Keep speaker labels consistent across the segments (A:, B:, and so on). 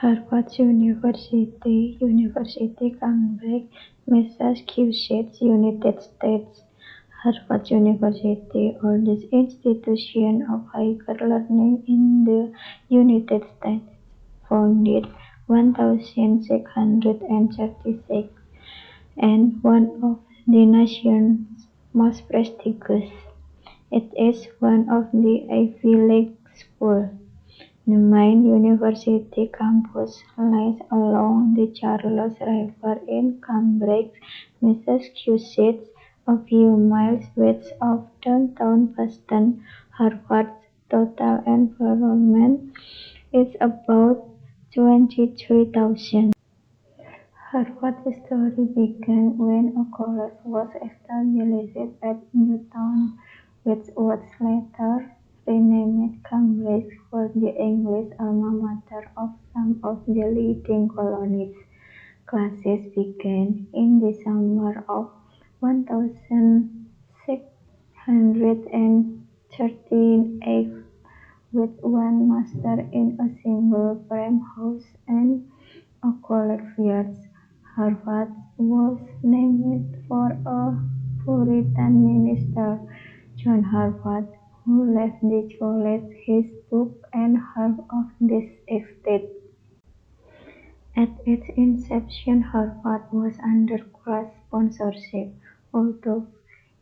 A: Harvard University, Cambridge, Massachusetts, United States. Harvard University, oldest institution of higher learning in the United States, founded 1636 and one of the nation's most prestigious. It is one of the Ivy League schools. The main university campus lies along the Charles River in Cambridge, Massachusetts, a few miles west of downtown Boston. Harvard's total enrollment is about 23,000. Harvard's history began when a college was established at Newtown, which was later renamed Cambridge for the English alma mater of some of the leading colonies. Classes began in the summer of 1638 with one master in a single frame house and a college years. Harvard was named for a Puritan minister, John Harvard, who left the college his book and half of this estate. At its inception, Harvard was under cross sponsorship, although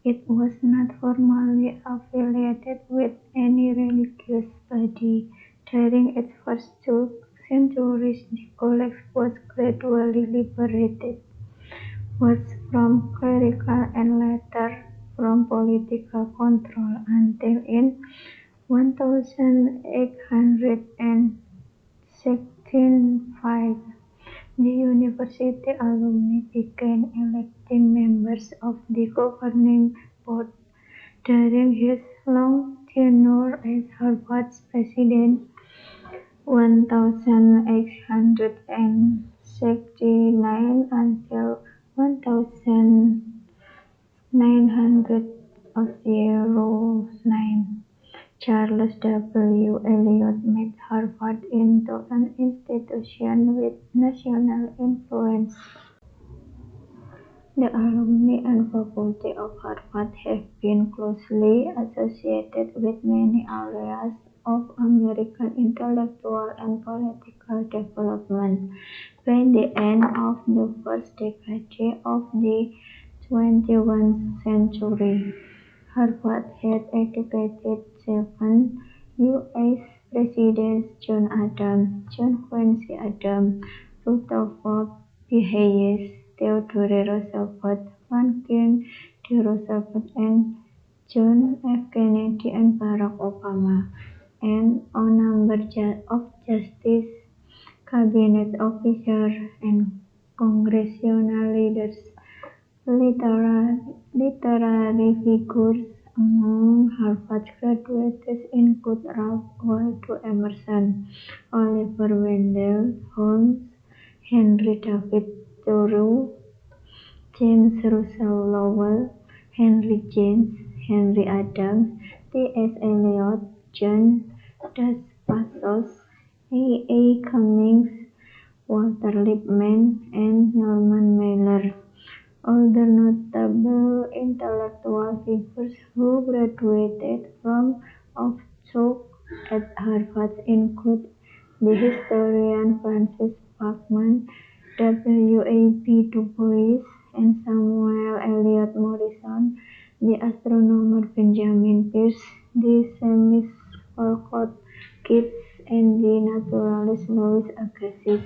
A: it was not formally affiliated with any religious body. During its first 2 centuries, the college was gradually liberated, first from clerical and later from political control, until in 1865 the university alumni began electing members of the governing board. During his long tenure as Harvard's president, 1869 until 1909, Charles W. Eliot made Harvard into an institution with national influence. The alumni and faculty of Harvard have been closely associated with many areas of American intellectual and political development. By the end of the first decade of the 21st century, Harvard had educated 7 U.S. Presidents: John Adams, John Quincy Adams, Rutherford B. Hayes, Theodore Roosevelt, Franklin D. Roosevelt, and John F. Kennedy and Barack Obama, and a number of justices, cabinet officers, and congressional leaders. Literary figures among Harvard graduates include Ralph Waldo Emerson, Oliver Wendell Holmes, Henry David Thoreau, James Russell Lowell, Henry James, Henry Adams, T.S. Eliot, John Dos Passos, A. Cummings, Walter Lippmann, and Norman Mailer. Other notable intellectual figures who graduated from Oxford at Harvard include the historian Francis Bachman, W. A. B. Du Bois, and Samuel Eliot Morison, the astronomer Benjamin Peirce, the chemist Walcott Gibbs, and the naturalist Louis Agassiz.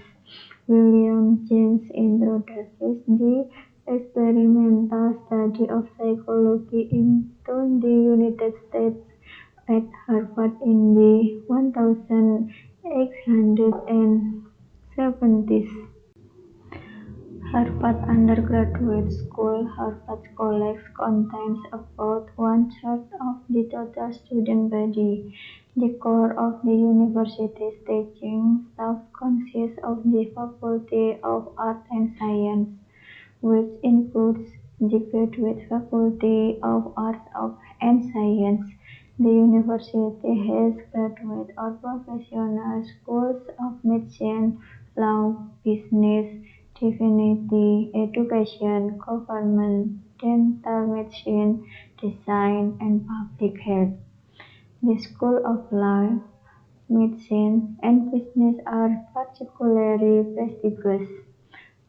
A: William James introduces the experimental study of psychology into the United States at Harvard in the 1870s. Harvard Undergraduate School. Harvard College contains about one-third of the total student body. The core of the university's teaching staff consists of the Faculty of Arts and Science, which includes the Graduate Faculty of Arts and Science. The university has graduate or professional schools of medicine, law, business, divinity, education, government, dental medicine, design, and public health. The School of Law, Medicine, and Business are particularly prestigious.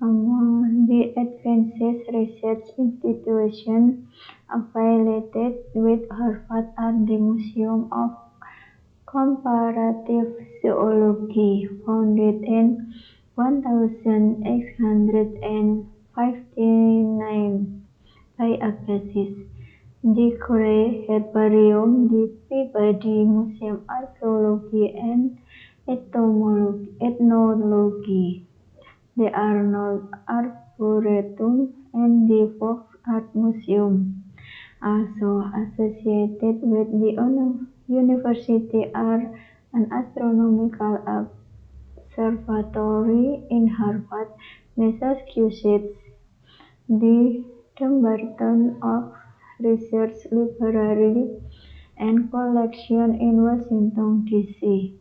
A: Among the advanced research institutions affiliated with Harvard are the Museum of Comparative Zoology, founded in 1859 by Agassiz; the Gray Herbarium, the Peabody Museum Archaeology and Ethnology, the Arnold Arboretum, and the Fox Art Museum. Also associated with the university are an astronomical observatory in Harvard, Massachusetts, the Dumbarton Oaks Research Library and Collection in Washington, D.C.,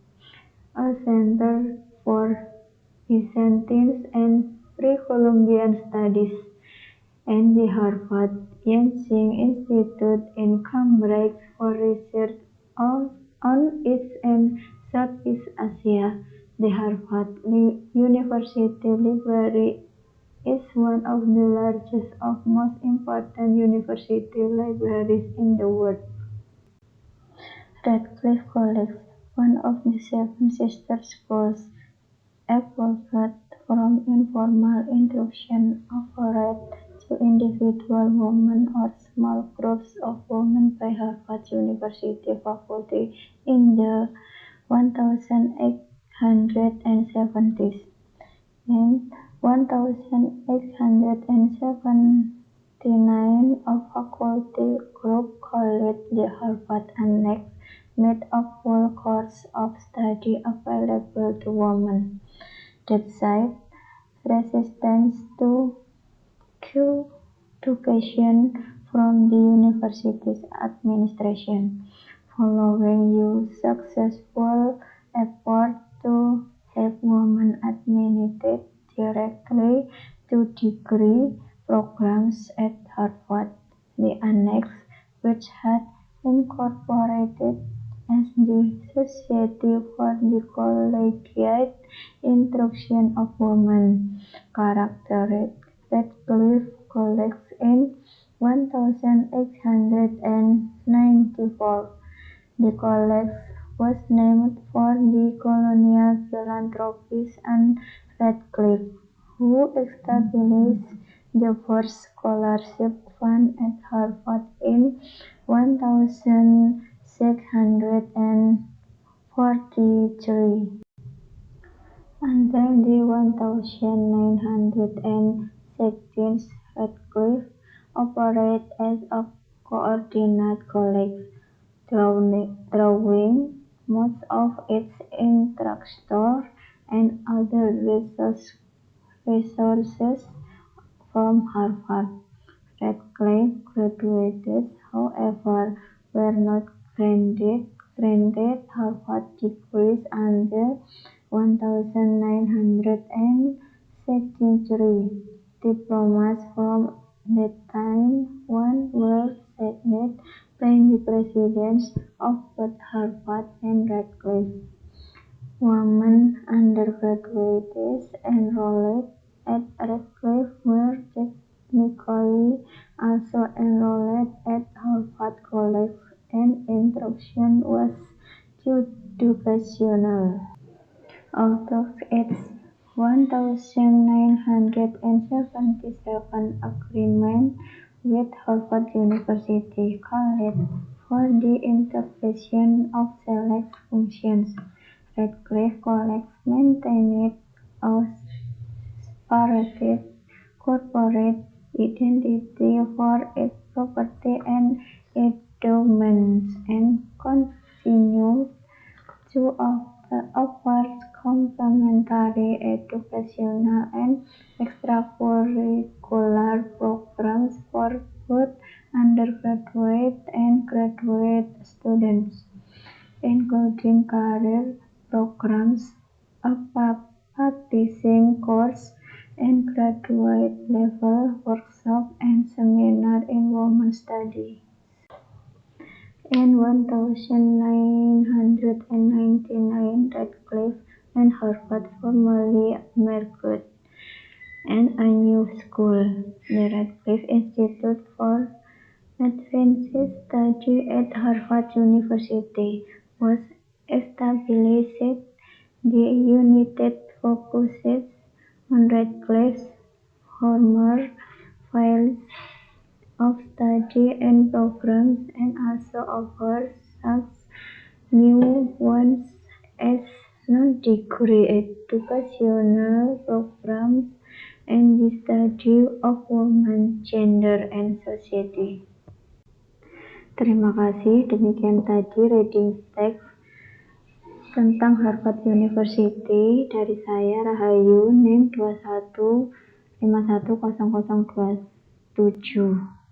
A: a center for Byzantine and Pre-Columbian Studies, and the Harvard Yenching Institute in Cambridge for research on East and Southeast Asia. The Harvard University Library is one of the largest and most important university libraries in the world. Radcliffe College, one of the seven sister schools, evolved from informal instruction offered to individual women or small groups of women by Harvard University faculty in the 1870s. In 1879, a faculty group called the Harvard Annex made a full course of study available to women. Despite resistance to education from the university's administration, following successful efforts to have women admitted directly to degree programs at Harvard, the Annex, which had incorporated as the Society for the Collegiate Instruction of Women, characterized Radcliffe College in 1894. The college was named for the colonial philanthropist Anne Radcliffe, who established the first scholarship fund at Harvard in 1643. Until the 1916s, Radcliffe operated as a coordinate college, drawing most of its instructors and other resources from Harvard. Radcliffe graduates, however, were not granted Harvard degrees until 1963. Diplomas from that time on were signed by the presidents of both Harvard and Radcliffe. Women undergraduates enrolled at Radcliffe were technically also enrolled at Harvard College, and instruction was educational. Out of its 1977 agreement with Harvard University, called for the integration of select functions, Radcliffe College maintained a separated corporate identity for its property and endowments, and continued to offer complementary educational and extracurricular programs for both undergraduate and graduate students, including career programs, a party specializing courses and graduate level workshops and seminars in women's studies. In 1999, Radcliffe and Harvard formally merged, and a new school, the Radcliffe Institute for Advanced Study at Harvard University, was established. The unit focuses on Radcliffe's former fields of study and programs, and also offers such new ones as non-degree educational programs and the study of women, gender, and society. Terima kasih, demikian tadi reading text tentang Harvard University dari saya, Rahayu, NIM 21510027.